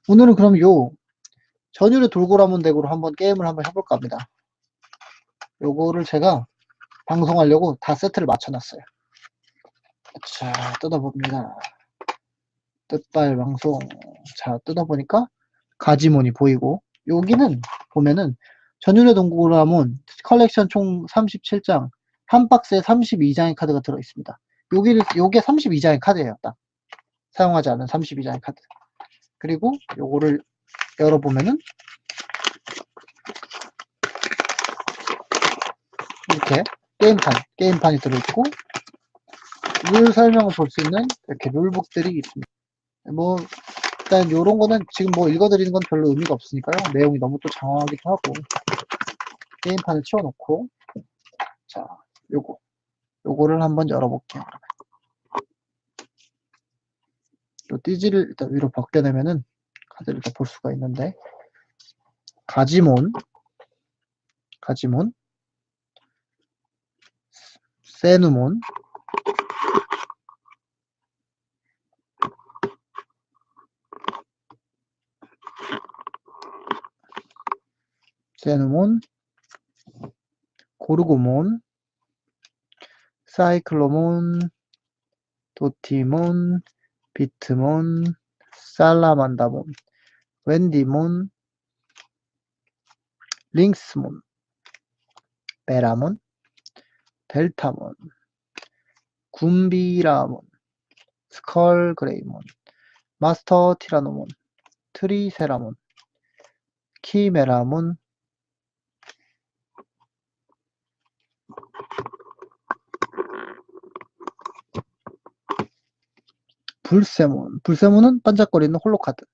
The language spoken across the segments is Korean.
오늘은 그럼 요 전율의 돌고라몬 덱으로 한번 게임을 한번 해볼까 합니다. 요거를 제가 방송하려고 다 세트를 맞춰놨어요. 자, 뜯어봅니다. 뜻발 방송. 자, 뜯어보니까 가지몬이 보이고, 여기는 보면은 전율의 돌고라몬 컬렉션 총 37장, 한 박스에 32장의 카드가 들어있습니다. 요게 32장의 카드예요. 딱 사용하지 않은 32장의 카드. 그리고 요거를 열어보면은 이렇게 게임판이 들어있고, 룰 설명을 볼 수 있는 이렇게 룰북들이 있습니다. 뭐 일단 요런 거는 지금 뭐 읽어드리는 건 별로 의미가 없으니까요. 내용이 너무 또 장황하기도 하고. 게임판을 치워놓고, 자, 요거를 한번 열어볼게요. 요 띠지를 일단 위로 벗겨내면은 카드를 볼 수가 있는데, 가지몬, 세누몬, 고르고몬, 사이클로몬, 도티몬, 비트몬, 살라만다몬, 웬디몬, 링스몬, 베라몬, 델타몬, 군비라몬, 스컬그레이몬, 마스터 티라노몬, 트리세라몬, 키메라몬, 불세몬은 반짝거리는 홀로카드,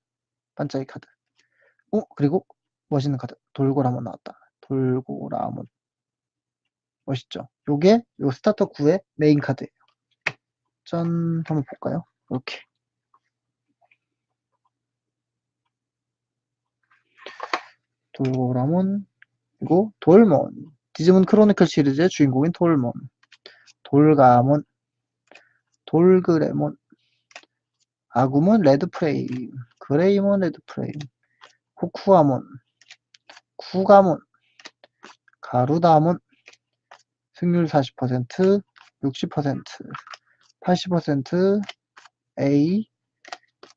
반짝이 카드. 그리고 멋있는 카드, 돌고라몬 나왔다. 돌고라몬. 멋있죠? 요게 요 스타터 9의 메인 카드예요. 짠, 한번 볼까요? 이렇게. 돌고라몬, 그리고 돌몬. 디지몬 크로니클 시리즈의 주인공인 돌몬. 돌가몬, 돌그레몬, 아구몬 레드프레임, 그레이몬 레드프레임, 코쿠아몬, 쿠가몬, 가루다몬, 승률 40%, 60%, 80%, A,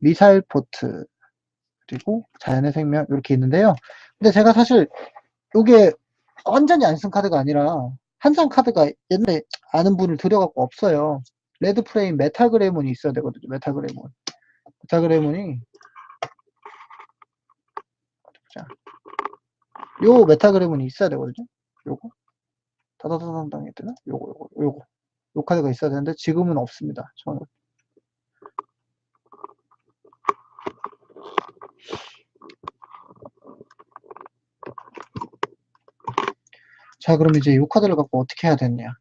미사일 포트, 그리고 자연의 생명, 이렇게 있는데요. 근데 제가 사실 요게 완전히 안 쓴 카드가 아니라 한상 카드가 옛날에 아는 분을 들여갖고 없어요. 레드 프레임 메탈그레이몬이 있어야 되거든요. 메탈그레이몬이 자, 요 메탈그레이몬이 있어야 되거든요. 요거 다다다당 했더나 요거 요 카드가 있어야 되는데 지금은 없습니다. 저는. 자, 그럼 이제 요 카드를 갖고 어떻게 해야 되느냐.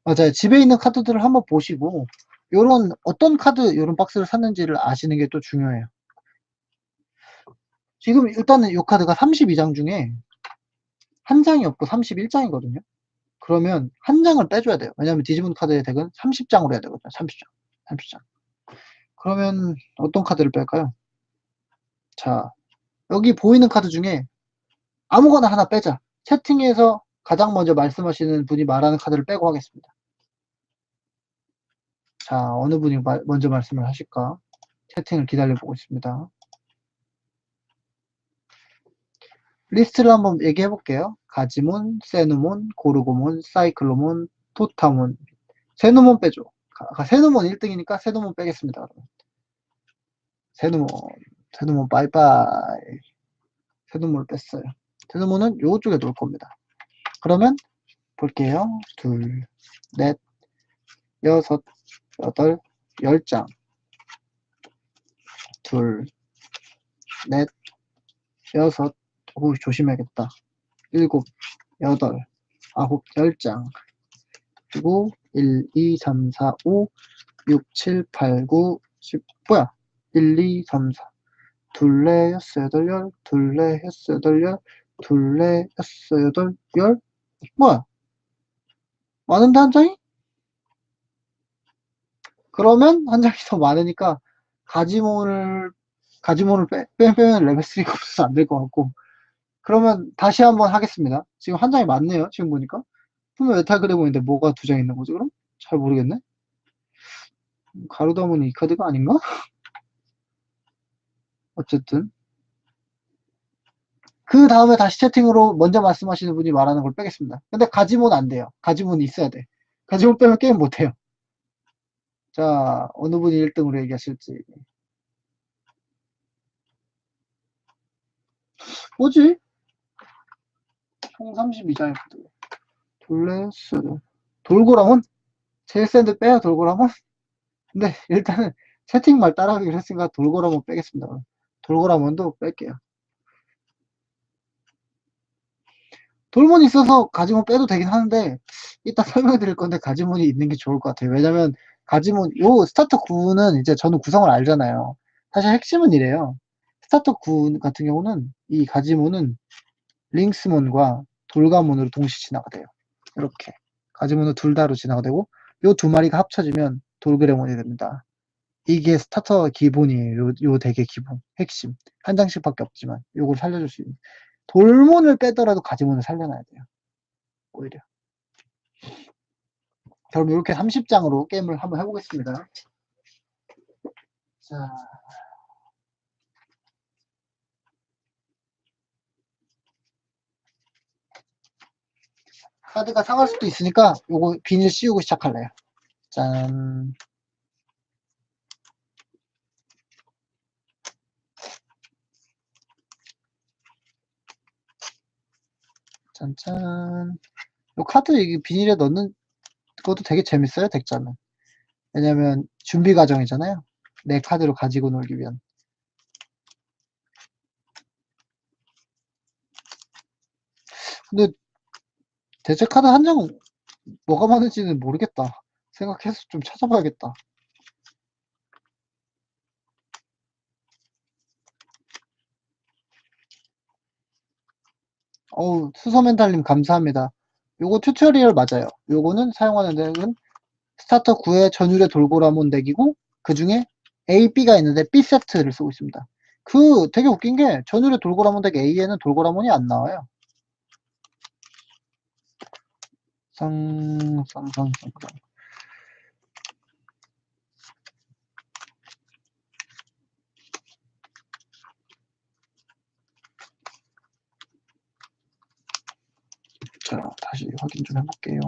맞아요. 집에 있는 카드들을 한번 보시고 요런 어떤 카드 요런 박스를 샀는지를 아시는 게 또 중요해요. 지금 일단은 요 카드가 32장 중에 한 장이 없고 31장이거든요. 그러면 한 장을 빼줘야 돼요. 왜냐면 디지몬 카드의 덱은 30장으로 해야 되거든요. 30장. 그러면 어떤 카드를 뺄까요? 자, 여기 보이는 카드 중에 아무거나 하나 빼자. 채팅에서 가장 먼저 말씀하시는 분이 말하는 카드를 빼고 하겠습니다. 자, 어느 분이 먼저 말씀을 하실까? 채팅을 기다려보고 있습니다. 리스트를 한번 얘기해 볼게요. 가지몬, 세누몬, 고르고몬, 사이클로몬, 토타몬. 세누몬 빼줘. 세누몬 1등이니까 세누몬 빼겠습니다. 세누몬 빠이빠이. 세누몬을 뺐어요. 세누몬은 요쪽에 놓을 겁니다. 그러면 볼게요. 둘, 넷, 여섯, 여덟, 10장. 둘, 넷, 여섯, 오, 조심해야겠다. 7, 8, 9, 10장. 그리고 1, 2, 3, 4, 5, 6, 7, 8, 9, 10. 뭐야? 1, 2, 3, 4. 둘레, 여섯, 여덟, 열. 둘레, 여섯, 여덟, 열. 둘레, 여섯, 여덟, 열. 뭐야? 많은데 한 장이? 그러면 한 장이 더 많으니까 가지몬을 빼면 레벨 3가 없어서 안 될 것 같고. 그러면 다시 한번 하겠습니다. 지금 한 장이 많네요. 지금 보니까. 그러면 메탈그래몬인데 뭐가 두 장 있는 거지, 그럼? 잘 모르겠네. 가루다몬이 이 카드가 아닌가? 어쨌든. 그 다음에 다시 채팅으로 먼저 말씀하시는 분이 말하는 걸 빼겠습니다. 근데 가지몬 안 돼요. 가지몬이 있어야 돼. 가지몬 빼면 게임 못 해요. 자, 어느 분이 1등으로 얘기하실지. 뭐지? 총 32장의 카드. 돌레스. 돌고라몬? 제일 센데 빼야 돌고라몬? 근데 일단은 채팅말 따라하기로 했으니까 돌고라몬 빼겠습니다. 돌고라몬도 뺄게요. 돌몬이 있어서 가지몬 빼도 되긴 하는데 이따 설명해 드릴 건데 가지몬이 있는 게 좋을 것 같아요. 왜냐면 가지몬 요 스타터 9는 이제 저는 구성을 알잖아요. 사실 핵심은 이래요. 스타터 9 같은 경우는 이 가지몬은 링스몬과 돌가몬으로 동시 진화가 돼요. 이렇게 가지몬은 둘 다로 진화가 되고 요 두 마리가 합쳐지면 돌그레몬이 됩니다. 이게 스타터 기본이에요. 요 덱의 기본 핵심 한 장씩밖에 없지만 요걸 살려줄 수 있는 돌몬을 빼더라도 가지몬을 살려놔야 돼요. 오히려. 그럼 이렇게 30장으로 게임을 한번 해보겠습니다. 자, 카드가 상할 수도 있으니까 요거 비닐 씌우고 시작할래요. 짠. 짠짠. 요 카드 이게 비닐에 넣는 것도 되게 재밌어요, 덱자는. 왜냐면 준비 과정이잖아요. 내 카드로 가지고 놀기 위한. 근데 대체 카드 한 장 뭐가 많은지는 모르겠다. 생각해서 좀 찾아봐야겠다. 어우, 수소멘탈님 감사합니다. 요거 튜토리얼 맞아요. 요거는 사용하는 덱은 스타터 9의 전율의 돌고라몬 덱이고 그 중에 A, B가 있는데 B 세트를 쓰고 있습니다. 그 되게 웃긴 게 전율의 돌고라몬 덱 A에는 돌고라몬이 안 나와요. 쌍. 자, 다시 확인 좀 해볼게요.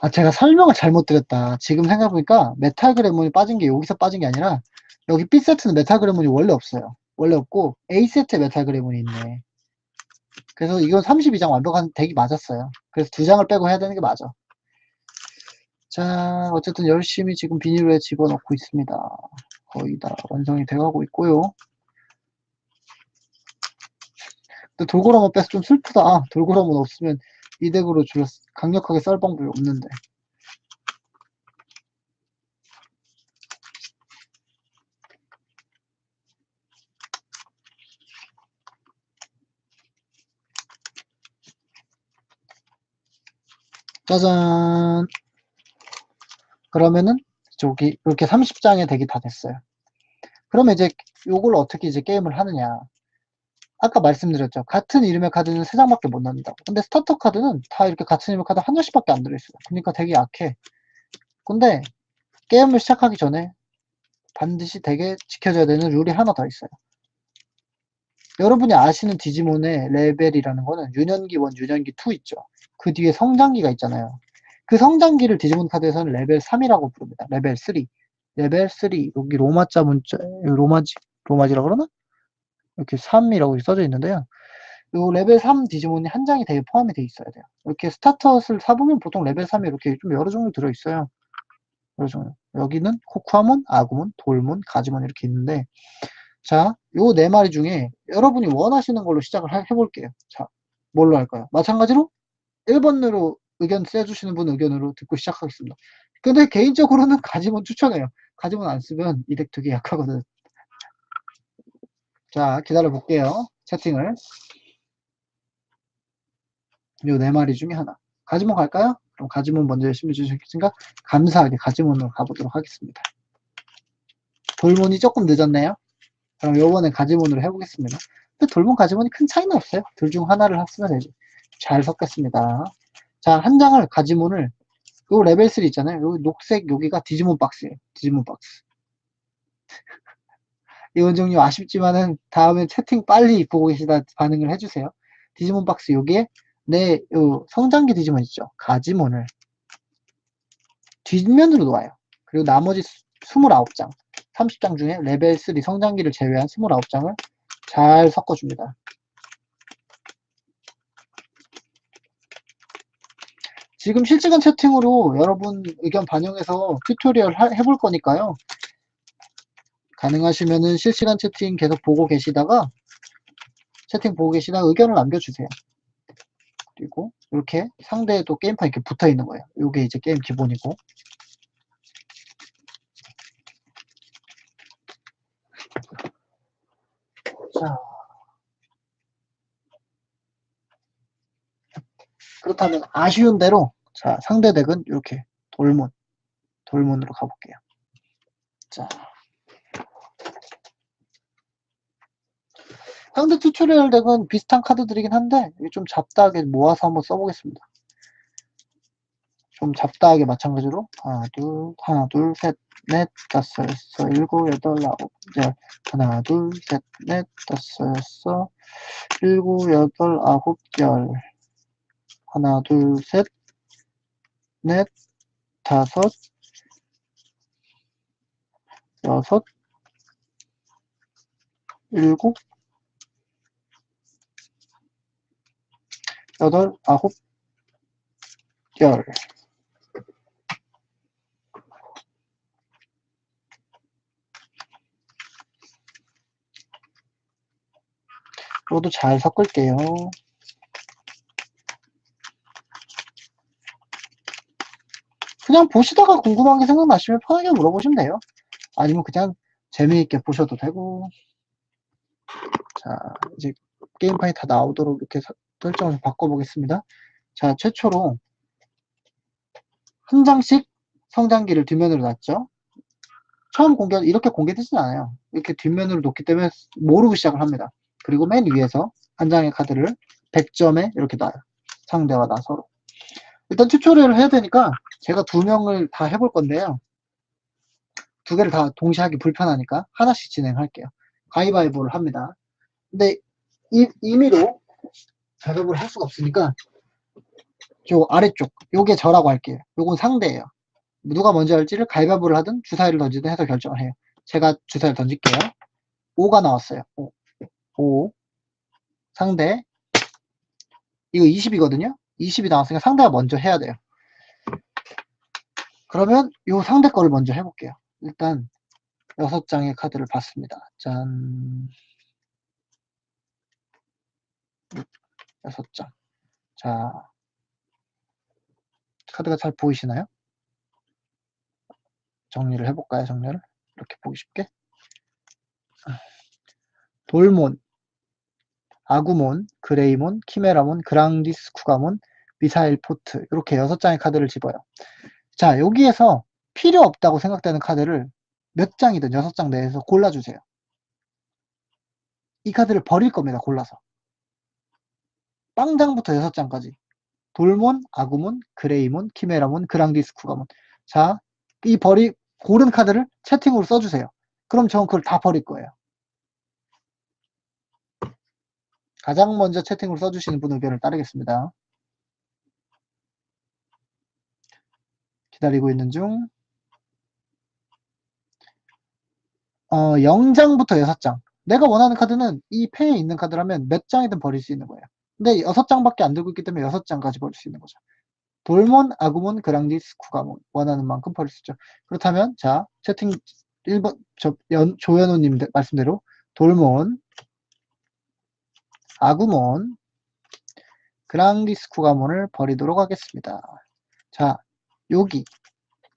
아, 제가 설명을 잘못 드렸다. 지금 생각해보니까 메탈그래몬이 빠진 게 여기서 빠진 게 아니라 여기 B세트는 메탈그래몬이 원래 없어요. 원래 없고 A세트에 메탈그래몬이 있네. 그래서 이건 32장 완벽한 덱이 맞았어요. 그래서 두 장을 빼고 해야 되는 게 맞아. 자, 어쨌든 열심히 지금 비닐에 집어넣고 있습니다. 거의 다 완성이 돼가고 있고요. 근데 돌고라몬 빼서 좀 슬프다. 돌고라몬 없으면 이 덱으로 강력하게 썰 방법이 없는데. 짜잔. 그러면은 저기 이렇게 30장의 덱이 다 됐어요. 그러면 이제 요걸 어떻게 이제 게임을 하느냐. 아까 말씀드렸죠. 같은 이름의 카드는 3장밖에 못 넣는다고. 근데 스타터 카드는 다 이렇게 같은 이름의 카드 한 장씩밖에 안 들어있어요. 그러니까 되게 약해. 근데 게임을 시작하기 전에 반드시 덱에 지켜져야 되는 룰이 하나 더 있어요. 여러분이 아시는 디지몬의 레벨이라는 거는 유년기 1, 유년기 2 있죠. 그 뒤에 성장기가 있잖아요. 그 성장기를 디지몬 카드에서는 레벨 3이라고 부릅니다. 레벨 3. 레벨 3. 여기 로마자 문자, 로마지라 그러나? 이렇게 3이라고 써져 있는데요. 요 레벨 3 디지몬이 한 장이 되게 포함이 돼 있어야 돼요. 이렇게 스타터를 사보면 보통 레벨 3이 이렇게 좀 여러 종류 들어있어요. 여러 종류. 여기는 코쿠아몬, 아구몬, 돌몬, 가지몬 이렇게 있는데, 자, 요 네 마리 중에 여러분이 원하시는 걸로 시작을 해볼게요. 자, 뭘로 할까요? 마찬가지로 1번으로 의견 써주시는 분 의견으로 듣고 시작하겠습니다. 근데 개인적으로는 가지몬 추천해요. 가지몬 안 쓰면 이 덱 되게 약하거든. 자, 기다려 볼게요. 채팅을. 요 네 마리 중에 하나. 가지몬 갈까요? 그럼 가지몬 먼저 열심히 해주시겠습니까? 감사하게 가지몬으로 가보도록 하겠습니다. 돌몬이 조금 늦었네요. 그럼 요번엔 가지몬으로 해보겠습니다. 근데 돌몬 가지몬이 큰 차이는 없어요. 둘 중 하나를 쓰면 되죠. 잘 섞겠습니다. 자, 한 장을 가지몬을 요 레벨 3 있잖아요. 요 녹색 여기가 디지몬 박스예요. 디지몬 박스. 이원종님 아쉽지만은 다음에 채팅 빨리 보고 계시다 반응을 해주세요. 디지몬 박스 여기에 요 성장기 디지몬 있죠. 가지몬을 뒷면으로 놓아요. 그리고 나머지 29장, 30장 중에 레벨 3 성장기를 제외한 29장을 잘 섞어줍니다. 지금 실시간 채팅으로 여러분 의견 반영해서 튜토리얼 해볼 거니까요. 가능하시면은 실시간 채팅 계속 보고 계시다가 채팅 보고 계시다가 의견을 남겨주세요. 그리고 이렇게 상대에도 게임판 이렇게 붙어 있는 거예요. 이게 이제 게임 기본이고. 자, 그렇다면 아쉬운 대로 자 상대 덱은 이렇게 돌문으로 가볼게요. 자, 상대 튜토리얼 덱은 비슷한 카드들이긴 한데 좀 잡다하게 모아서 한번 써보겠습니다. 좀 잡다하게 마찬가지로 하나 둘 셋 넷 다섯 여섯 일곱 여덟 아홉 열 하나 둘 셋 넷 다섯 여섯 일곱 여덟 아홉 열 하나 둘 셋 넷 다섯 여섯 일곱 여덟 아홉 열 이것도 잘 섞을게요. 그냥 보시다가 궁금한 게 생각나시면 편하게 물어보시면 돼요. 아니면 그냥 재미있게 보셔도 되고. 자, 이제 게임판이 다 나오도록 이렇게 설정을 바꿔보겠습니다. 자, 최초로 한 장씩 성장기를 뒷면으로 놨죠. 처음 이렇게 공개되진 않아요. 이렇게 뒷면으로 놓기 때문에 모르고 시작을 합니다. 그리고 맨 위에서 한 장의 카드를 100점에 이렇게 놔요. 상대와 나 서로. 일단 튜토리얼을 해야 되니까 제가 2명을 다 해볼 건데요. 2개를 다 동시에 하기 불편하니까 하나씩 진행할게요. 가위바위보를 합니다. 근데 임의로 가위바위보를 할 수가 없으니까 저 아래쪽 요게 저라고 할게요. 요건 상대예요. 누가 먼저 할지를 가위바위보를 하든 주사위를 던지든 해서 결정을 해요. 제가 주사위를 던질게요. 5가 나왔어요. 5 상대 이거 20이거든요. 20이 나왔으니까 상대가 먼저 해야 돼요. 그러면 요 상대 거를 먼저 해볼게요. 일단 6장의 카드를 봤습니다. 짠. 6장. 자, 카드가 잘 보이시나요? 정리를 해볼까요? 정리를. 이렇게 보기 쉽게. 돌몬, 아구몬, 그레이몬, 키메라몬, 그랑디스쿠가몬, 미사일 포트 이렇게 6장의 카드를 집어요. 자, 여기에서 필요 없다고 생각되는 카드를 몇 장이든 6장 내에서 골라주세요. 이 카드를 버릴 겁니다. 골라서. 빵장부터 6장까지. 돌몬, 아구몬, 그레이몬, 키메라몬, 그랑디스쿠가몬. 자, 이 고른 카드를 채팅으로 써주세요. 그럼 저는 그걸 다 버릴 거예요. 가장 먼저 채팅으로 써주시는 분 의견을 따르겠습니다. 기다리고 있는 중. 0장부터 6장. 내가 원하는 카드는 이 패에 있는 카드라면 몇 장이든 버릴 수 있는 거예요. 근데 6장밖에 안 들고 있기 때문에 6장까지 버릴 수 있는 거죠. 돌몬, 아구몬, 그랑디스, 쿠가몬 원하는 만큼 버릴 수 있죠. 그렇다면 자 채팅 1번 조현우님 말씀대로 돌몬, 아구몬, 그랑디스, 쿠가몬을 버리도록 하겠습니다. 자 여기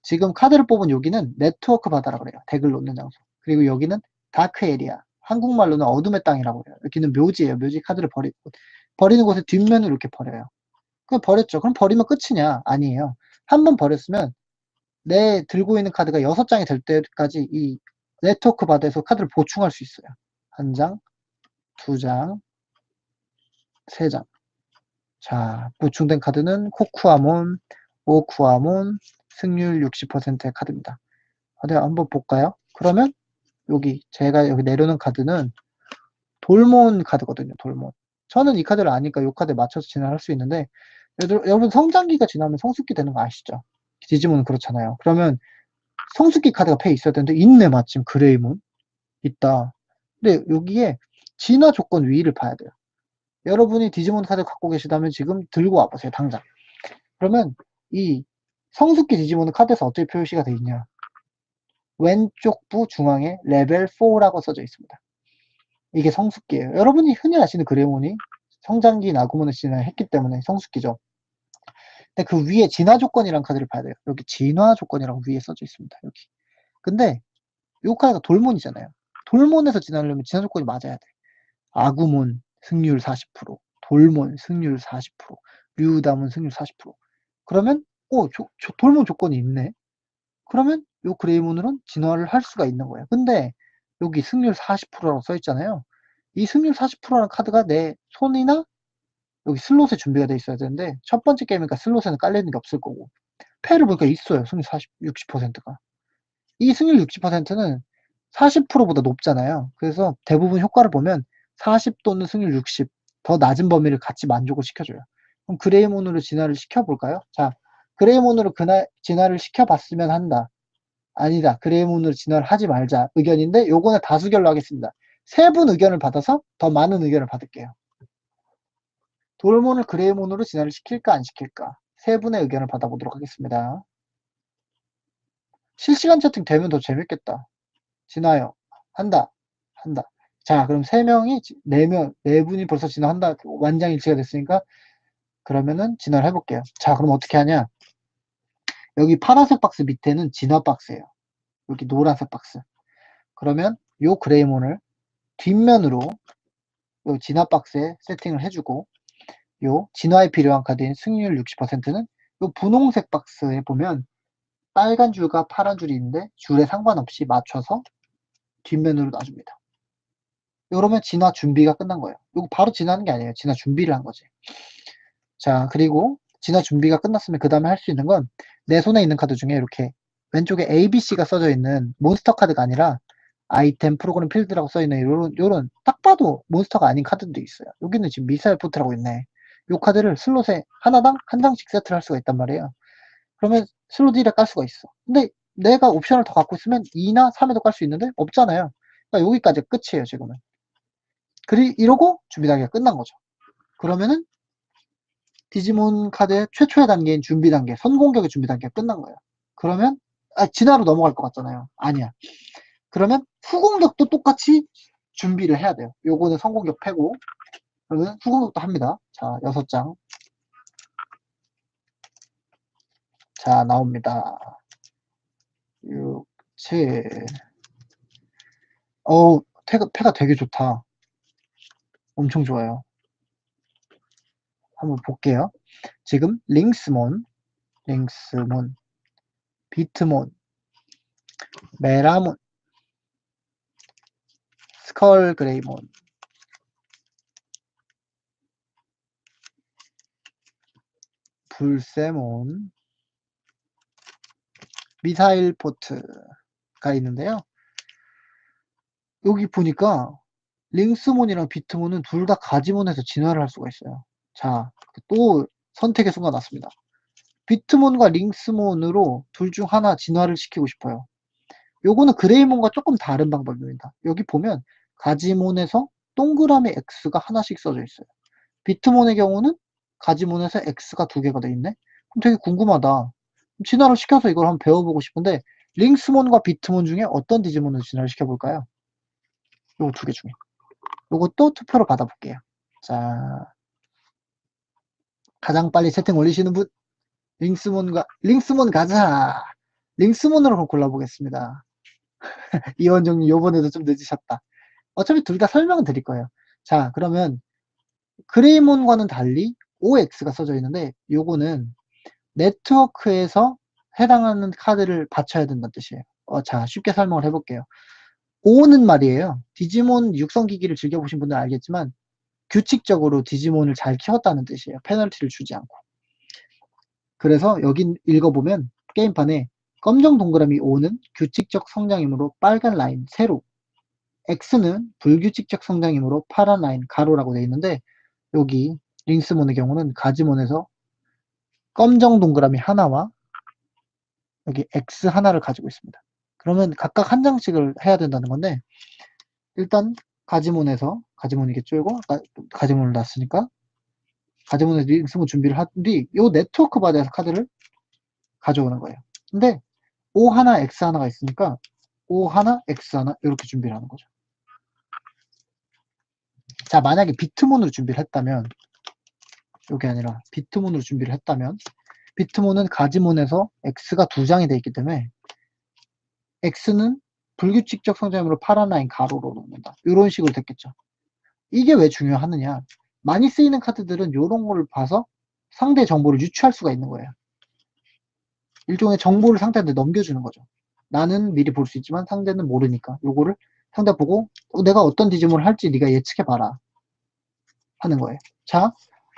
지금 카드를 뽑은 여기는 네트워크 바다라 그래요. 덱을 놓는 장소. 그리고 여기는 다크 에리아. 한국말로는 어둠의 땅이라고 해요. 여기는 묘지예요. 묘지 카드를 버리는 곳에 뒷면을 이렇게 버려요. 그럼 버렸죠. 그럼 버리면 끝이냐? 아니에요. 한 번 버렸으면 내 들고 있는 카드가 6장이 될 때까지 이 네트워크 바다에서 카드를 보충할 수 있어요. 1장, 2장, 3장. 자, 보충된 카드는 코쿠아몬, 오쿠아몬, 승률 60%의 카드입니다. 네, 한번 볼까요? 그러면 여기 제가 여기 내려놓은 카드는 돌몬 카드거든요. 돌몬. 저는 이 카드를 아니까 이 카드에 맞춰서 진행할 수 있는데 여러분 성장기가 지나면 성숙기 되는 거 아시죠? 디지몬은 그렇잖아요. 그러면 성숙기 카드가 패에 있어야 되는데 있네 마침 그레이몬 있다. 근데 여기에 진화 조건 위를 봐야 돼요. 여러분이 디지몬 카드 갖고 계시다면 지금 들고 와보세요. 당장. 그러면 이 성숙기 디지몬 카드에서 어떻게 표시가 되어 있냐. 왼쪽부 중앙에 레벨 4라고 써져 있습니다. 이게 성숙기예요. 여러분이 흔히 아시는 그레이몬이 성장기 나구몬을 진화했기 때문에 성숙기죠. 근데 그 위에 진화 조건이라는 카드를 봐야 돼요. 여기 진화 조건이라고 위에 써져 있습니다. 여기. 근데 이 카드가 돌몬이잖아요. 돌몬에서 진화하려면 진화 조건이 맞아야 돼. 아구몬 승률 40%, 돌몬 승률 40%, 류다몬 승률 40%. 그러면 돌몬 조건이 있네. 그러면 요 그레이몬으로는 진화를 할 수가 있는 거예요. 근데 여기 승률 40%라고 써 있잖아요. 이 승률 40%라는 카드가 내 손이나 여기 슬롯에 준비가 돼 있어야 되는데 첫 번째 게임이니까 슬롯에는 깔려있는 게 없을 거고 패를 보니까 있어요. 승률 60%가. 이 승률 60%는 40%보다 높잖아요. 그래서 대부분 효과를 보면 40 또는 승률 60, 더 낮은 범위를 같이 만족을 시켜줘요. 그럼 그레이몬으로 진화를 시켜볼까요? 자, 그레이몬으로 진화를 시켜봤으면 한다. 아니다. 그레이몬으로 진화를 하지 말자. 의견인데 요거는 다수결로 하겠습니다. 3분 의견을 받아서 더 많은 의견을 받을게요. 돌몬을 그레이몬으로 진화를 시킬까 안 시킬까? 3분의 의견을 받아보도록 하겠습니다. 실시간 채팅 되면 더 재밌겠다. 진화요. 한다. 한다. 자, 그럼 3명이, 4분이 벌써 진화한다. 완장일치가 됐으니까, 그러면은 진화를 해볼게요. 자, 그럼 어떻게 하냐. 여기 파란색 박스 밑에는 진화 박스예요. 여기 노란색 박스. 그러면 요 그레이몬을 뒷면으로 요 진화 박스에 세팅을 해주고, 요 진화에 필요한 카드인 승률 60%는 요 분홍색 박스에 보면 빨간 줄과 파란 줄이 있는데 줄에 상관없이 맞춰서 뒷면으로 놔줍니다. 그러면 진화 준비가 끝난 거예요. 이거 바로 진화하는 게 아니에요. 진화 준비를 한 거지. 자, 그리고 진화 준비가 끝났으면 그 다음에 할 수 있는 건 내 손에 있는 카드 중에 이렇게 왼쪽에 ABC가 써져 있는 몬스터 카드가 아니라 아이템, 프로그램, 필드라고 써있는 요런 딱 봐도 몬스터가 아닌 카드도 있어요. 여기는 지금 미사일 포트라고 있네. 요 카드를 슬롯에 하나당 한 장씩 세트를 할 수가 있단 말이에요. 그러면 슬롯 1에 깔 수가 있어. 근데 내가 옵션을 더 갖고 있으면 2나 3에도 깔 수 있는데 없잖아요. 그러니까 여기까지 끝이에요, 지금은. 이러고 준비 단계가 끝난 거죠. 그러면은 디지몬 카드의 최초의 단계인 준비 단계, 선공격의 준비 단계가 끝난 거예요. 그러면 진화로 넘어갈 것 같잖아요. 아니야. 그러면 후공격도 똑같이 준비를 해야 돼요. 요거는 선공격 패고 그러면 후공격도 합니다. 자, 6장. 자, 나옵니다. 6, 7. 패가 되게 좋다. 엄청 좋아요. 한번 볼게요. 지금 링스몬, 비트몬, 메라몬, 스컬 그레이몬, 불세몬, 미사일 포트가 있는데요. 여기 보니까 링스몬이랑 비트몬은 둘 다 가지몬에서 진화를 할 수가 있어요. 자, 또 선택의 순간 왔습니다. 비트몬과 링스몬으로 둘 중 하나 진화를 시키고 싶어요. 요거는 그레이몬과 조금 다른 방법입니다. 여기 보면 가지몬에서 동그라미 X가 하나씩 써져 있어요. 비트몬의 경우는 가지몬에서 X가 2개가 돼 있네? 그럼 되게 궁금하다. 진화를 시켜서 이걸 한번 배워보고 싶은데, 링스몬과 비트몬 중에 어떤 디지몬을 진화를 시켜볼까요? 요거 2개 중에. 요것도 투표로 받아볼게요. 자, 가장 빨리 채팅 올리시는 분, 링스몬 가자! 링스몬으로 골라보겠습니다. 이원정님, 요번에도 좀 늦으셨다. 어차피 둘 다 설명은 드릴 거예요. 자, 그러면 그레이몬과는 달리 OX가 써져 있는데, 요거는 네트워크에서 해당하는 카드를 받쳐야 된다는 뜻이에요. 자, 쉽게 설명을 해볼게요. O는 말이에요. 디지몬 육성기기를 즐겨보신 분들은 알겠지만, 규칙적으로 디지몬을 잘 키웠다는 뜻이에요. 페널티를 주지 않고. 그래서 여기 읽어보면 게임판에 검정 동그라미 O는 규칙적 성장이므로 빨간 라인 세로, X는 불규칙적 성장이므로 파란 라인 가로라고 되어 있는데, 여기 링스몬의 경우는 가지몬에서 검정 동그라미 하나와 여기 X 하나를 가지고 있습니다. 그러면 각각 한 장씩을 해야 된다는 건데, 일단 가지몬이겠죠 이거? 가지몬을 놨으니까 가지몬에서 링스몬 준비를 한 뒤 요 네트워크 바디에서 카드를 가져오는 거예요. 근데 O 하나 X 하나가 있으니까 O 하나 X 하나 이렇게 준비를 하는 거죠. 자, 만약에 비트몬으로 준비를 했다면, 이게 아니라 비트몬으로 준비를 했다면, 비트몬은 가지몬에서 X가 2장이 되어 있기 때문에 X는 불규칙적 성장이므로 파란 라인 가로로 놓는다. 이런 식으로 됐겠죠. 이게 왜 중요하느냐? 많이 쓰이는 카드들은 이런 거를 봐서 상대 정보를 유추할 수가 있는 거예요. 일종의 정보를 상대한테 넘겨주는 거죠. 나는 미리 볼 수 있지만 상대는 모르니까 요거를 상대 보고 내가 어떤 디지몬을 할지 네가 예측해봐라 하는 거예요. 자,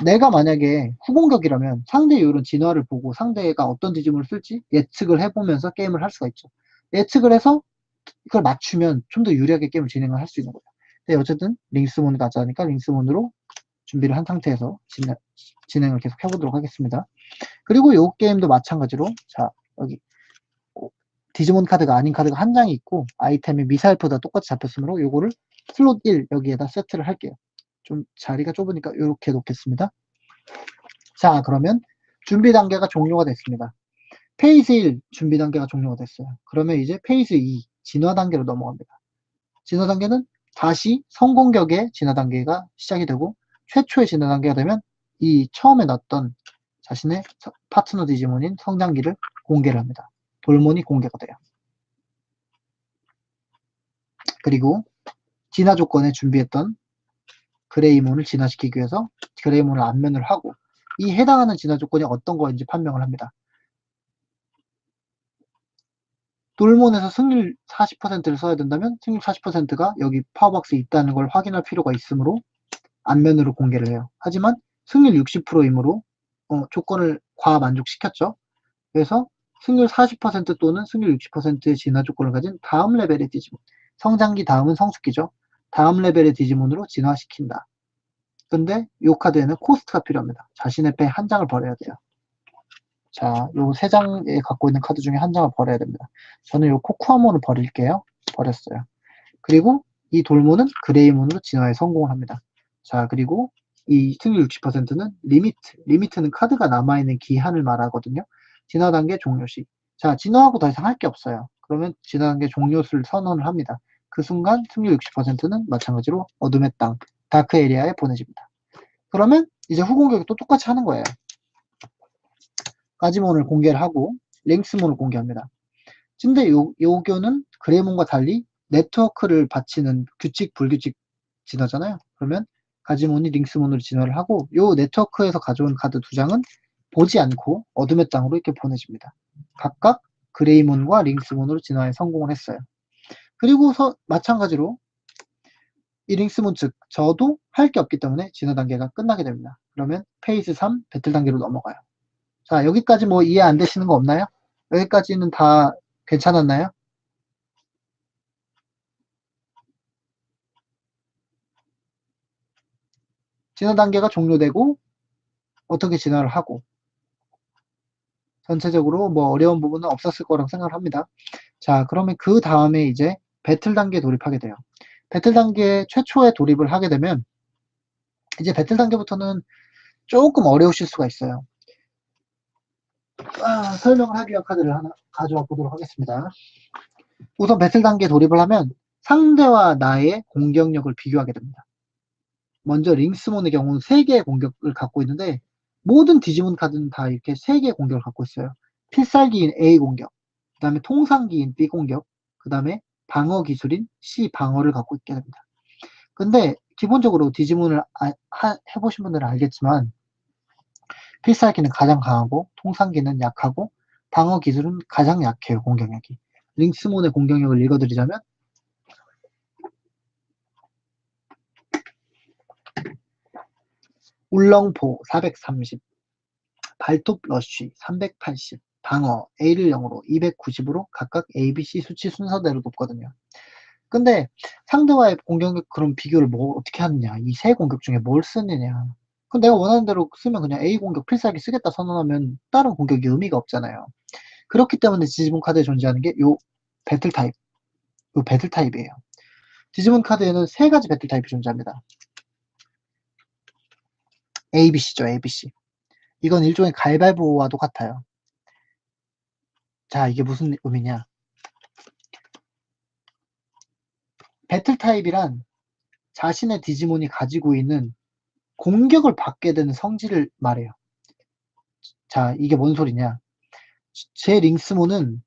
내가 만약에 후공격이라면 상대의 이런 진화를 보고 상대가 어떤 디지몬을 쓸지 예측을 해보면서 게임을 할 수가 있죠. 예측을 해서 이걸 맞추면 좀 더 유리하게 게임을 진행을 할 수 있는 거예요. 근데 어쨌든 링스몬을 가져가니까 링스몬으로 준비를 한 상태에서 진행을 계속 해보도록 하겠습니다. 그리고 이 게임도 마찬가지로, 자, 여기 디지몬 카드가 아닌 카드가 한 장이 있고 아이템이 미사일보다 똑같이 잡혔으므로 요거를 슬롯 1 여기에다 세트를 할게요. 좀 자리가 좁으니까 이렇게 놓겠습니다. 자, 그러면 준비 단계가 종료가 됐습니다. 페이즈 1 준비 단계가 종료가 됐어요. 그러면 이제 페이즈 2 진화 단계로 넘어갑니다. 진화 단계는 다시 성공격의 진화 단계가 시작이 되고, 최초의 진화 단계가 되면 이 처음에 넣었던 자신의 파트너 디지몬인 성장기를 공개를 합니다. 돌몬이 공개가 돼요. 그리고 진화 조건에 준비했던 그레이몬을 진화시키기 위해서 그레이몬을 안면을 하고, 이 해당하는 진화 조건이 어떤 거인지 판명을 합니다. 돌몬에서 승률 40%를 써야 된다면 승률 40%가 여기 파워박스에 있다는 걸 확인할 필요가 있으므로 안면으로 공개를 해요. 하지만 승률 60%이므로 조건을 과만족시켰죠. 그래서 승률 40% 또는 승률 60%의 진화 조건을 가진 다음 레벨의 디지몬, 성장기 다음은 성숙기죠. 다음 레벨의 디지몬으로 진화시킨다. 근데 이 카드에는 코스트가 필요합니다. 자신의 배 한 장을 버려야 돼요. 자, 요 3장에 갖고 있는 카드 중에 한 장을 버려야 됩니다. 저는 요 코쿠아몬을 버릴게요. 버렸어요. 그리고 이 돌몬은 그레이몬으로 진화에 성공을 합니다. 자, 그리고 이 승률 60%는 리미트는 카드가 남아있는 기한을 말하거든요. 진화 단계 종료시. 자, 진화하고 더 이상 할 게 없어요. 그러면 진화 단계 종료수를 선언을 합니다. 그 순간 승률 60%는 마찬가지로 어둠의 땅, 다크 에리아에 보내집니다. 그러면 이제 후공격이 또 똑같이 하는 거예요. 가지몬을 공개를 하고 랭스몬을 공개합니다. 근데 요교는 그레이몬과 달리 네트워크를 바치는 규칙 불규칙 진화잖아요. 그러면 가지몬이 링스몬으로 진화를 하고 요 네트워크에서 가져온 카드 2장은 보지 않고 어둠의 땅으로 이렇게 보내집니다. 각각 그레이몬과 링스몬으로 진화에 성공을 했어요. 그리고서 마찬가지로 이 링스몬 즉 저도 할 게 없기 때문에 진화 단계가 끝나게 됩니다. 그러면 페이즈 3 배틀 단계로 넘어가요. 자, 여기까지 뭐 이해 안 되시는 거 없나요? 여기까지는 다 괜찮았나요? 진화 단계가 종료되고 어떻게 진화를 하고 전체적으로 뭐 어려운 부분은 없었을 거라고 생각을 합니다. 자, 그러면 그 다음에 이제 배틀 단계에 돌입하게 돼요. 배틀 단계 최초에 돌입을 하게 되면 이제 배틀 단계부터는 조금 어려우실 수가 있어요. 설명을 하기 위한 카드를 하나 가져와 보도록 하겠습니다. 우선 배틀 단계에 돌입을 하면 상대와 나의 공격력을 비교하게 됩니다. 먼저 링스몬의 경우는 3개의 공격을 갖고 있는데 모든 디지몬 카드는 다 이렇게 3개의 공격을 갖고 있어요. 필살기인 A 공격, 그 다음에 통상기인 B 공격, 그 다음에 방어 기술인 C 방어를 갖고 있게 됩니다. 근데 기본적으로 디지몬을 해보신 분들은 알겠지만 필살기는 가장 강하고 통상기는 약하고 방어 기술은 가장 약해요. 공격력이. 링스몬의 공격력을 읽어드리자면 울렁포 430, 발톱 러쉬 380, 방어 A를 0으로 290으로 각각 A, B, C 수치 순서대로 높거든요. 근데 상대와의 공격력 그럼 비교를 뭐 어떻게 하느냐, 이 세 공격 중에 뭘 쓰느냐. 그럼 내가 원하는 대로 쓰면 그냥 A 공격 필살기 쓰겠다 선언하면 다른 공격이 의미가 없잖아요. 그렇기 때문에 디지몬 카드에 존재하는 게 요 배틀 타입, 요 배틀 타입이에요. 디지몬 카드에는 3가지 배틀 타입이 존재합니다. ABC죠, ABC. 이건 일종의 가위바위보와도 같아요. 자, 이게 무슨 의미냐. 배틀 타입이란 자신의 디지몬이 가지고 있는 공격을 받게 되는 성질을 말해요. 자, 이게 뭔 소리냐. 제 링스몬은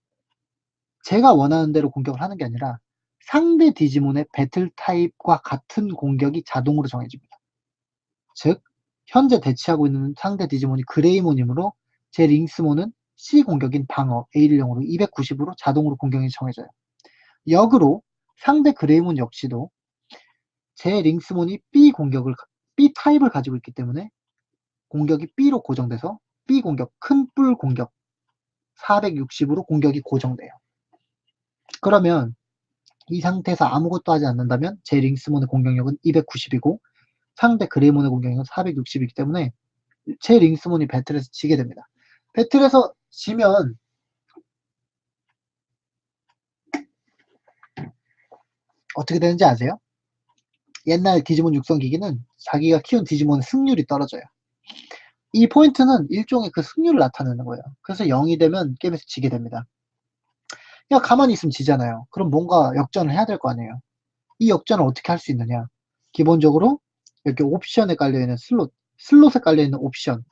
제가 원하는 대로 공격을 하는 게 아니라 상대 디지몬의 배틀 타입과 같은 공격이 자동으로 정해집니다. 즉, 현재 대치하고 있는 상대 디지몬이 그레이몬이므로 제 링스몬은 C 공격인 방어 A를 0으로 290으로 자동으로 공격이 정해져요. 역으로 상대 그레이몬 역시도 제 링스몬이 B 타입을 가지고 있기 때문에 공격이 B로 고정돼서 B 공격, 큰 뿔 공격 460으로 공격이 고정돼요. 그러면 이 상태에서 아무것도 하지 않는다면 제 링스몬의 공격력은 290이고 상대 그레이몬의 공격력은 460이기 때문에 제 링스몬이 배틀에서 지게 됩니다. 배틀에서 지면 어떻게 되는지 아세요? 옛날 디지몬 육성기기는 자기가 키운 디지몬의 승률이 떨어져요. 이 포인트는 일종의 그 승률을 나타내는 거예요. 그래서 0이 되면 게임에서 지게 됩니다. 그냥 가만히 있으면 지잖아요. 그럼 뭔가 역전을 해야 될 거 아니에요. 이 역전을 어떻게 할 수 있느냐. 기본적으로 이렇게 옵션에 깔려있는 슬롯에 깔려있는 옵션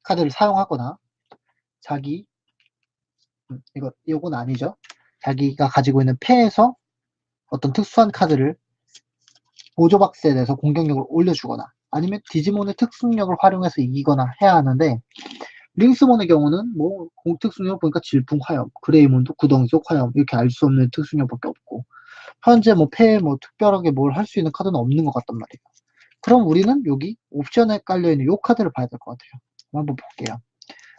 카드를 사용하거나 자기 이건 아니죠. 자기가 가지고 있는 패에서 어떤 특수한 카드를 보조박스에 내서 공격력을 올려주거나 아니면 디지몬의 특수능력을 활용해서 이기거나 해야 하는데 링스몬의 경우는 뭐 특수능력 보니까 질풍 화염, 그레이몬도 구덩이 속 화염 이렇게 알 수 없는 특수능력밖에 없고 현재 뭐 패에 뭐 특별하게 뭘 할 수 있는 카드는 없는 것 같단 말이에요. 그럼 우리는 여기 옵션에 깔려있는 요 카드를 봐야 될 것 같아요. 한번 볼게요.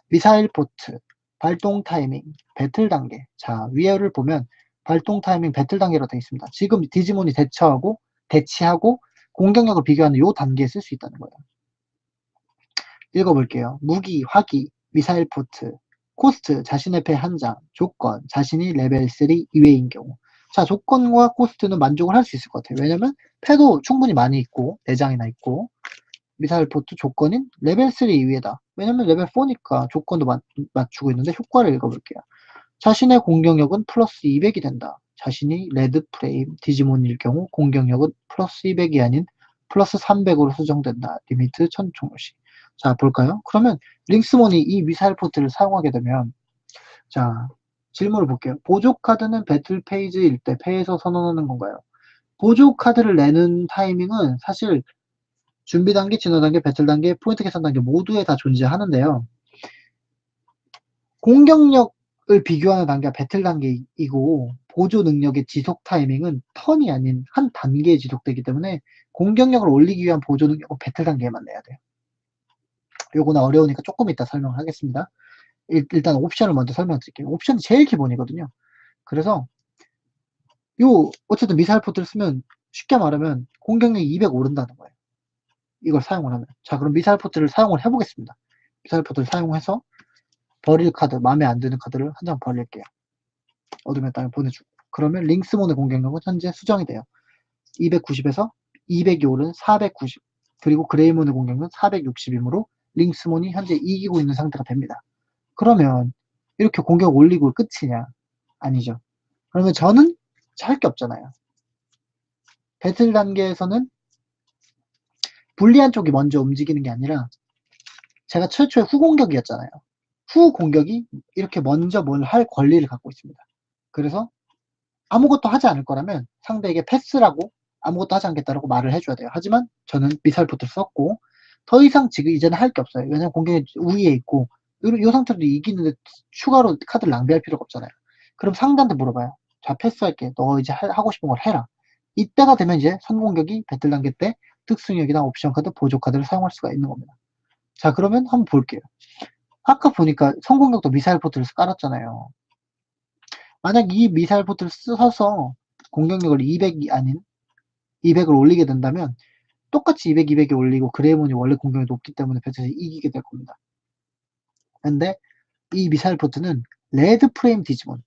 미사일 포트, 발동 타이밍, 배틀 단계. 자, 위에를 보면 발동 타이밍, 배틀 단계로 되어 있습니다. 지금 디지몬이 대치하고 공격력을 비교하는 요 단계에 쓸 수 있다는 거예요. 읽어볼게요. 무기, 화기, 미사일 포트, 코스트, 자신의 패 한 장, 조건, 자신이 레벨 3 이외인 경우. 자, 조건과 코스트는 만족을 할 수 있을 것 같아요. 왜냐면 패도 충분히 많이 있고 4장이나 있고 미사일 포트 조건인 레벨 3 이외다. 왜냐면 레벨 4니까 조건도 맞추고 있는데 효과를 읽어볼게요. 자신의 공격력은 플러스 200이 된다. 자신이 레드 프레임 디지몬일 경우 공격력은 플러스 200이 아닌 플러스 300으로 수정된다. 리미트 1000총시. 자, 볼까요? 그러면 링스몬이 이 미사일 포트를 사용하게 되면 자, 질문을 볼게요. 보조 카드는 배틀 페이지일 때 패에서 선언하는 건가요? 보조 카드를 내는 타이밍은 사실 준비 단계, 진화 단계, 배틀 단계, 포인트 계산 단계 모두에 다 존재하는데요. 공격력을 비교하는 단계가 배틀 단계이고 보조 능력의 지속 타이밍은 턴이 아닌 한 단계에 지속되기 때문에 공격력을 올리기 위한 보조 능력은 배틀 단계에만 내야 돼요. 요거는 어려우니까 조금 이따 설명을 하겠습니다. 일단 옵션을 먼저 설명드릴게요. 옵션이 제일 기본이거든요. 그래서 어쨌든 미사일 포트를 쓰면 쉽게 말하면 공격력이 200 오른다는 거예요. 이걸 사용을 하면. 자, 그럼 미사일 포트를 사용을 해보겠습니다. 미사일 포트를 사용해서 버릴 카드, 마음에 안 드는 카드를 한 장 버릴게요. 어둠의 땅에 보내주고. 그러면 링스몬의 공격력은 현재 수정이 돼요. 290에서 200이 오른 490, 그리고 그레이몬의 공격은 460이므로 링스몬이 현재 이기고 있는 상태가 됩니다. 그러면 이렇게 공격 올리고 끝이냐? 아니죠. 그러면 저는 할 게 없잖아요. 배틀 단계에서는 불리한 쪽이 먼저 움직이는 게 아니라 제가 최초의 후공격이었잖아요. 후공격이 이렇게 먼저 뭘 할 권리를 갖고 있습니다. 그래서 아무것도 하지 않을 거라면 상대에게 패스라고 아무것도 하지 않겠다라고 말을 해줘야 돼요. 하지만 저는 미사일 포트를 썼고 더 이상 지금 이제는 할 게 없어요. 왜냐면 공격이 우위에 있고 이 상태로 이기는데 추가로 카드를 낭비할 필요가 없잖아요. 그럼 상대한테 물어봐요. 자, 패스할게. 너 이제 하고 싶은 걸 해라. 이때가 되면 이제 선공격이 배틀 단계 때 특수능력이나 옵션 카드, 보조 카드를 사용할 수가 있는 겁니다. 자, 그러면 한번 볼게요. 아까 보니까 선공격도 미사일 포트를 깔았잖아요. 만약 이 미사일 포트를 써서 공격력을 200이 아닌 200을 올리게 된다면 똑같이 200, 200이 올리고 그레이몬이 원래 공격이 높기 때문에 배틀에서 이기게 될 겁니다. 근데 이 미사일 포트는 레드 프레임 디지몬,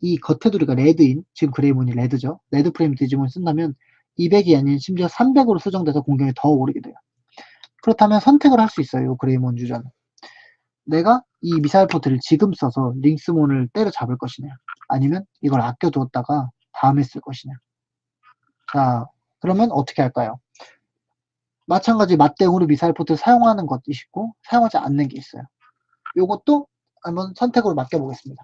이 겉테두리가 레드인, 지금 그레이몬이 레드죠. 레드 프레임 디지몬을 쓴다면 200이 아닌 심지어 300으로 수정돼서 공격이 더 오르게 돼요. 그렇다면 선택을 할 수 있어요. 그레이몬 유저는. 내가 이 미사일 포트를 지금 써서 링스몬을 때려잡을 것이냐, 아니면 이걸 아껴두었다가 다음에 쓸 것이냐. 자, 그러면 어떻게 할까요? 마찬가지 맞대응으로 미사일 포트를 사용하는 것이 있고 사용하지 않는 게 있어요. 요것도 한번 선택으로 맡겨보겠습니다.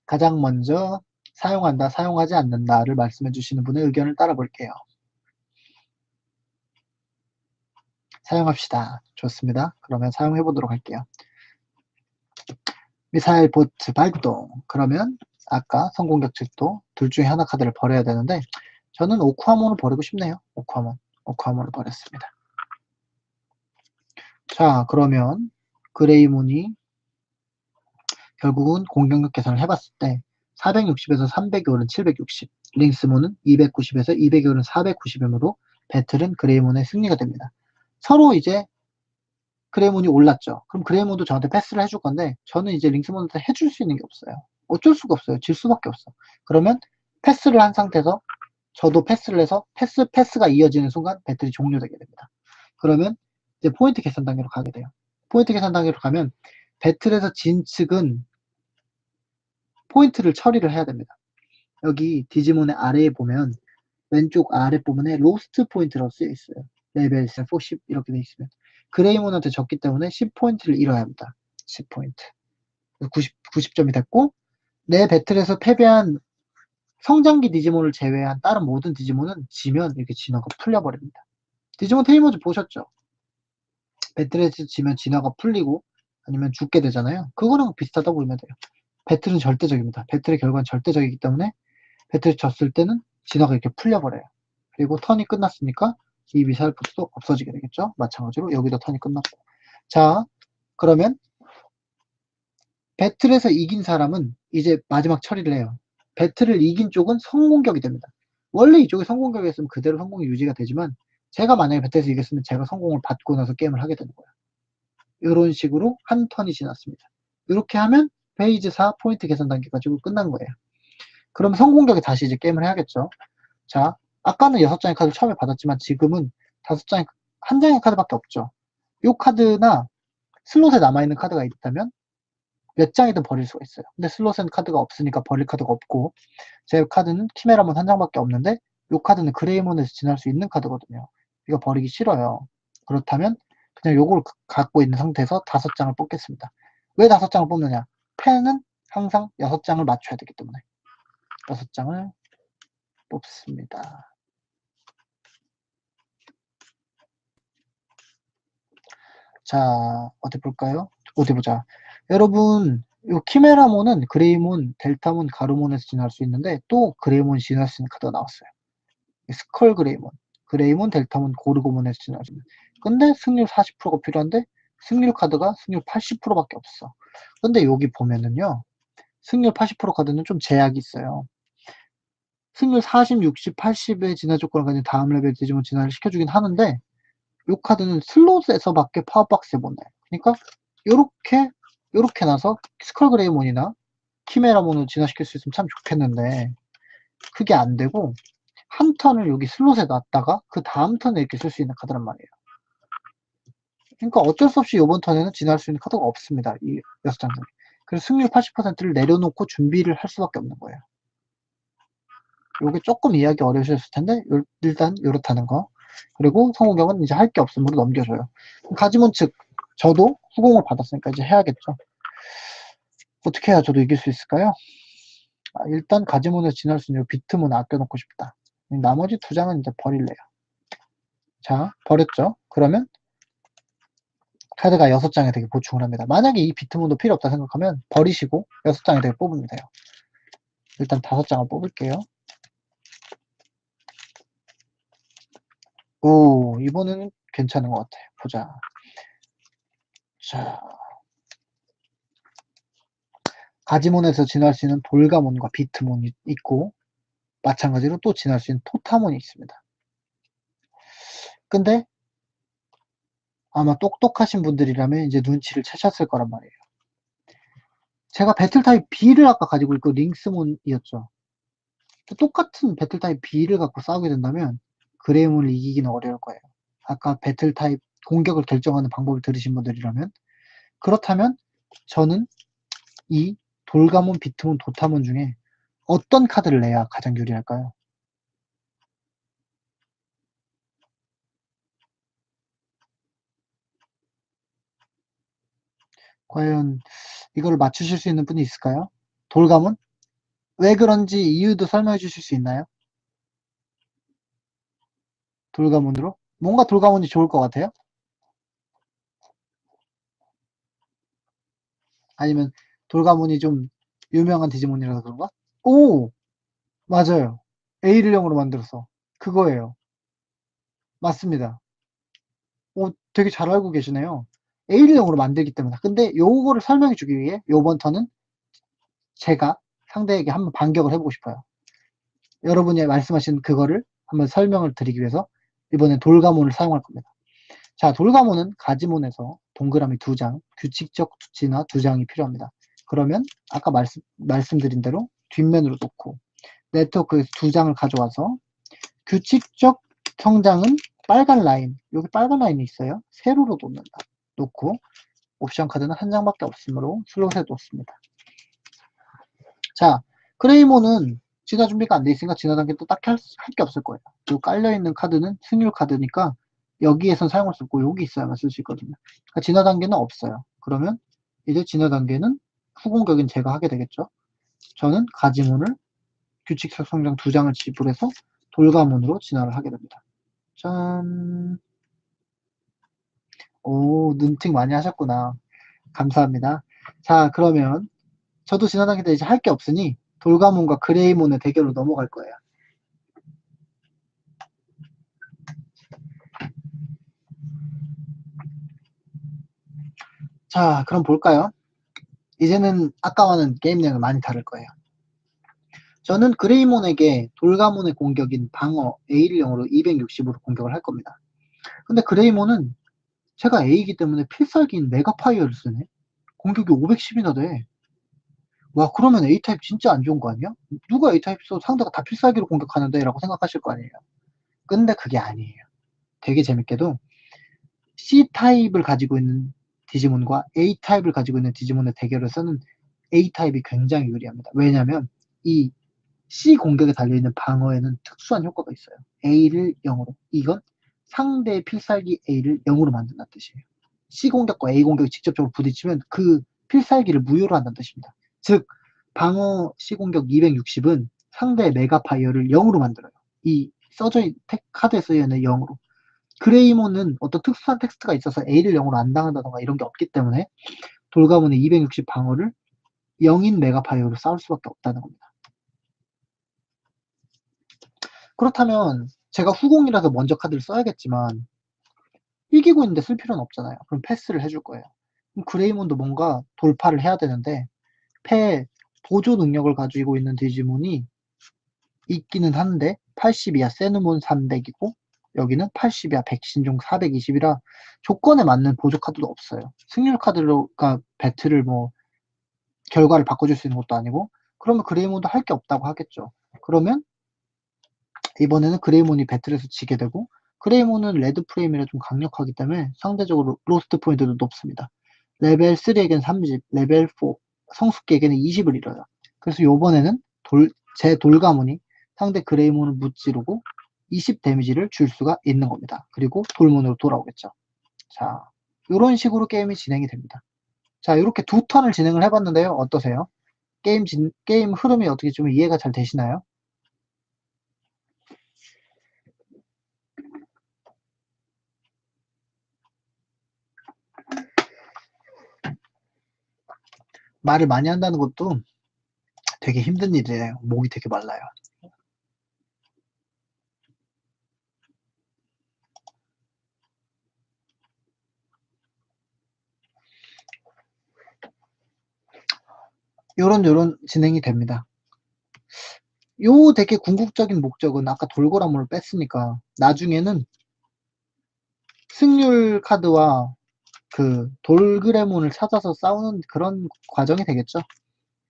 가장 먼저 사용한다, 사용하지 않는다를 말씀해 주시는 분의 의견을 따라 볼게요. 사용합시다. 좋습니다. 그러면 사용해 보도록 할게요. 미사일 포트 발동. 그러면 아까 성공격 측도 둘 중에 하나 카드를 버려야 되는데 저는 오쿠아몬을 버리고 싶네요. 오쿠아몬을 버렸습니다. 자, 그러면 그레이몬이 결국은 공격력 계산을 해봤을 때 460에서 300이 오른 760, 링스몬은 290에서 200이 오른 490이므로 배틀은 그레이몬의 승리가 됩니다. 서로 이제 그레이몬이 올랐죠. 그럼 그레이몬도 저한테 패스를 해줄 건데 저는 이제 링스몬한테 해줄 수 있는 게 없어요. 어쩔 수가 없어요. 질 수밖에 없어. 그러면 패스를 한 상태에서 저도 패스를 해서 패스가 이어지는 순간 배틀이 종료되게 됩니다. 그러면 이제 포인트 계산 단계로 가게 돼요. 포인트 계산 단계로 가면 배틀에서 진 측은 포인트를 처리를 해야 됩니다. 여기 디지몬의 아래에 보면 왼쪽 아래 부분에 로스트 포인트라고 쓰여 있어요. 레벨 4, 10 이렇게 돼 있으면 그레이몬한테 졌기 때문에 10포인트를 잃어야 합니다. 10포인트 90점이 됐고 내 배틀에서 패배한 성장기 디지몬을 제외한 다른 모든 디지몬은 지면 이렇게 진화가 풀려버립니다. 디지몬 테이머즈 보셨죠? 배틀에서 지면 진화가 풀리고 아니면 죽게 되잖아요. 그거랑 비슷하다고 보면 돼요. 배틀은 절대적입니다. 배틀의 결과는 절대적이기 때문에 배틀을 졌을 때는 진화가 이렇게 풀려버려요. 그리고 턴이 끝났으니까 이 미사일 포트도 없어지게 되겠죠. 마찬가지로 여기도 턴이 끝났고. 자, 그러면 배틀에서 이긴 사람은 이제 마지막 처리를 해요. 배틀을 이긴 쪽은 성공격이 됩니다. 원래 이쪽이 성공격이었으면 그대로 성공이 유지가 되지만 제가 만약에 배틀에서 이겼으면 제가 성공을 받고 나서 게임을 하게 되는 거예요. 이런 식으로 한 턴이 지났습니다. 이렇게 하면 페이지 4 포인트 계산 단계 가지고 끝난 거예요. 그럼 성공격에 다시 이제 게임을 해야겠죠. 자, 아까는 6장의 카드를 처음에 받았지만 지금은 5장의, 한 장의 카드밖에 없죠. 이 카드나 슬롯에 남아있는 카드가 있다면 몇 장이든 버릴 수가 있어요. 근데 슬롯엔 카드가 없으니까 버릴 카드가 없고 제 카드는 키메라몬 한 장밖에 없는데 이 카드는 그레이몬에서 지날 수 있는 카드거든요. 이거 버리기 싫어요. 그렇다면 그냥 요걸 갖고 있는 상태에서 5장을 뽑겠습니다. 왜 5장을 뽑느냐? 펜은 항상 6장을 맞춰야 되기 때문에 6장을 뽑습니다. 자, 어디 볼까요? 어디 보자. 여러분, 요 키메라몬은 그레이몬, 델타몬, 가루몬에서 진화할 수 있는데 또 그레이몬이 진화할 수 있는 카드가 나왔어요. 스컬 그레이몬, 그레이몬, 델타몬, 고르고몬에서 진화할 수 있는. 근데 승률 40%가 필요한데 승률 카드가 승률 80%밖에 없어. 근데 여기 보면은요. 승률 80% 카드는 좀 제약이 있어요. 승률 40, 60, 80의 진화 조건을 가진 다음 레벨 디지몬 진화를 시켜주긴 하는데 이 카드는 슬롯에서밖에 파워박스에 못 나요. 그러니까 요렇게 이렇게 나서 스컬그레이몬이나 키메라몬을 진화시킬 수 있으면 참 좋겠는데 그게 안 되고 한 턴을 여기 슬롯에 놨다가 그 다음 턴에 이렇게 쓸 수 있는 카드란 말이에요. 그러니까 어쩔 수 없이 이번 턴에는 진화할 수 있는 카드가 없습니다. 이 6장 중에. 그래서 승률 80%를 내려놓고 준비를 할 수밖에 없는 거예요. 요게 조금 이해하기 어려우셨을 텐데 일단 이렇다는 거. 그리고 성우경은 이제 할 게 없으므로 넘겨줘요. 가지몬 측 저도 후공을 받았으니까 이제 해야겠죠. 어떻게 해야 저도 이길 수 있을까요? 일단 가지몬에서 진화할 수 있는 비트몬 아껴놓고 싶다. 나머지 두 장은 이제 버릴래요. 자, 버렸죠? 그러면 카드가 6장에 되게 보충을 합니다. 만약에 이 비트몬도 필요 없다 생각하면 버리시고 6장에 되게 뽑으면 돼요. 일단 5장을 뽑을게요. 오, 이번에는 괜찮은 것 같아요. 보자. 자, 가지몬에서 진화할 수 있는 돌가몬과 비트몬이 있고 마찬가지로 또 진화할 수 있는 토타몬이 있습니다. 근데 아마 똑똑하신 분들이라면 이제 눈치를 채셨을 거란 말이에요. 제가 배틀타입 B를 아까 가지고 있고 링스몬이었죠. 똑같은 배틀타입 B를 갖고 싸우게 된다면 그레이몬을 이기기는 어려울 거예요. 아까 배틀타입 공격을 결정하는 방법을 들으신 분들이라면 그렇다면 저는 이 돌가몬, 비트몬, 도타몬 중에 어떤 카드를 내야 가장 유리할까요? 과연 이걸 맞추실 수 있는 분이 있을까요? 돌가몬? 왜 그런지 이유도 설명해 주실 수 있나요? 돌가몬으로? 뭔가 돌가몬이 좋을 것 같아요? 아니면 돌가몬이 좀 유명한 디지몬이라서 그런가? 오! 맞아요. A를 0으로 만들어서. 그거예요. 맞습니다. 오, 되게 잘 알고 계시네요. A를 0으로 만들기 때문에. 근데 요거를 설명해 주기 위해 요번 턴은 제가 상대에게 한번 반격을 해보고 싶어요. 여러분이 말씀하신 그거를 한번 설명을 드리기 위해서 이번엔 돌가몬을 사용할 겁니다. 자, 돌가몬은 가지몬에서 동그라미 2장, 규칙적 진화 2장이 필요합니다. 그러면 아까 말씀드린 대로 뒷면으로 놓고 네트워크 2장을 가져와서 규칙적 성장은 빨간 라인, 여기 빨간 라인이 있어요. 세로로 놓는다. 놓고 옵션 카드는 한 장밖에 없으므로 슬롯에 놓습니다. 자, 크레이몬은 진화 준비가 안 돼 있으니까 진화 단계 또 딱히 할 게 없을 거예요. 그리고 깔려있는 카드는 승률 카드니까 여기에선 사용할 수 없고 여기 있어야만 쓸 수 있거든요. 그러니까 진화 단계는 없어요. 그러면 이제 진화 단계는 후공격인 제가 하게 되겠죠. 저는 가지몬을 규칙적 성장 2장을 지불해서 돌가몬으로 진화를 하게 됩니다. 짠. 오, 눈팅 많이 하셨구나. 감사합니다. 자, 그러면 저도 진화 단계 때 이제 할 게 없으니 돌가몬과 그레이몬의 대결로 넘어갈 거예요. 자, 그럼 볼까요? 이제는 아까와는 게임 내용이 많이 다를 거예요. 저는 그레이몬에게 돌가몬의 공격인 방어 A를 0으로 260으로 공격을 할 겁니다. 근데 그레이몬은 제가 A이기 때문에 필살기인 메가파이어를 쓰네? 공격이 510이나 돼. 와, 그러면 A타입 진짜 안 좋은 거 아니야? 누가 A타입 써 상대가 다 필살기로 공격하는데? 라고 생각하실 거 아니에요. 근데 그게 아니에요. 되게 재밌게도 C타입을 가지고 있는 디지몬과 A타입을 가지고 있는 디지몬의 대결에서는 A타입이 굉장히 유리합니다. 왜냐면 이 C 공격에 달려있는 방어에는 특수한 효과가 있어요. A를 0으로. 이건 상대의 필살기 A를 0으로 만든다는 뜻이에요. C 공격과 A 공격이 직접적으로 부딪히면 그 필살기를 무효로 한다는 뜻입니다. 즉 방어 C 공격 260은 상대의 메가파이어를 0으로 만들어요. 이 써져 있는 카드에 쓰여있는 0으로. 그레이몬은 어떤 특수한 텍스트가 있어서 A를 0으로 안 당한다던가 이런 게 없기 때문에 돌가몬의 260 방어를 0인 메가파이어로 싸울 수밖에 없다는 겁니다. 그렇다면 제가 후공이라서 먼저 카드를 써야겠지만 이기고 있는데 쓸 필요는 없잖아요. 그럼 패스를 해줄 거예요. 그럼 그레이몬도 뭔가 돌파를 해야 되는데 패 보조 능력을 가지고 있는 디지몬이 있기는 한데 80이야. 세누몬 300이고 여기는 80이야. 100신중 420이라 조건에 맞는 보조 카드도 없어요. 승률 카드가 배틀을 뭐 결과를 바꿔줄 수 있는 것도 아니고, 그러면 그레이몬도 할 게 없다고 하겠죠. 그러면 이번에는 그레이몬이 배틀에서 지게 되고, 그레이몬은 레드 프레임이라 좀 강력하기 때문에 상대적으로 로스트 포인트도 높습니다. 레벨 3에겐 30, 레벨 4 성숙기에게는 20을 잃어요. 그래서 요번에는 제 돌가문이 상대 그레이몬을 무찌르고 20 데미지를 줄 수가 있는 겁니다. 그리고 돌문으로 돌아오겠죠. 자, 이런 식으로 게임이 진행이 됩니다. 자, 이렇게 두 턴을 진행을 해봤는데요. 어떠세요? 게임 흐름이 어떻게 좀 이해가 잘 되시나요? 말을 많이 한다는 것도 되게 힘든 일이에요. 목이 되게 말라요. 요런 진행이 됩니다. 요 되게 궁극적인 목적은 아까 돌고라문을 뺐으니까 나중에는 승률 카드와 그 돌그레몬을 찾아서 싸우는 그런 과정이 되겠죠.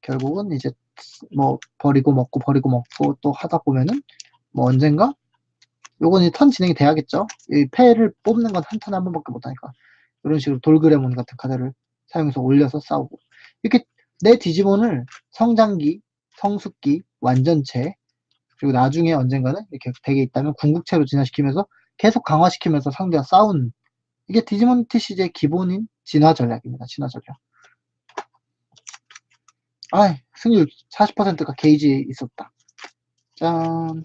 결국은 이제 뭐 버리고 먹고 또 하다 보면은 뭐 언젠가 요건 이제 턴 진행이 돼야겠죠. 이 패를 뽑는 건 한 턴에 한 번밖에 못하니까 이런 식으로 돌그레몬 같은 카드를 사용해서 올려서 싸우고, 이렇게 내 디지몬을 성장기, 성숙기, 완전체, 그리고 나중에 언젠가는 이렇게 덱에 있다면 궁극체로 진화시키면서 계속 강화시키면서 상대와 싸우는, 이게 디지몬 TCG의 기본인 진화 전략입니다. 진화 전략. 승률 40%가 게이지에 있었다. 짠.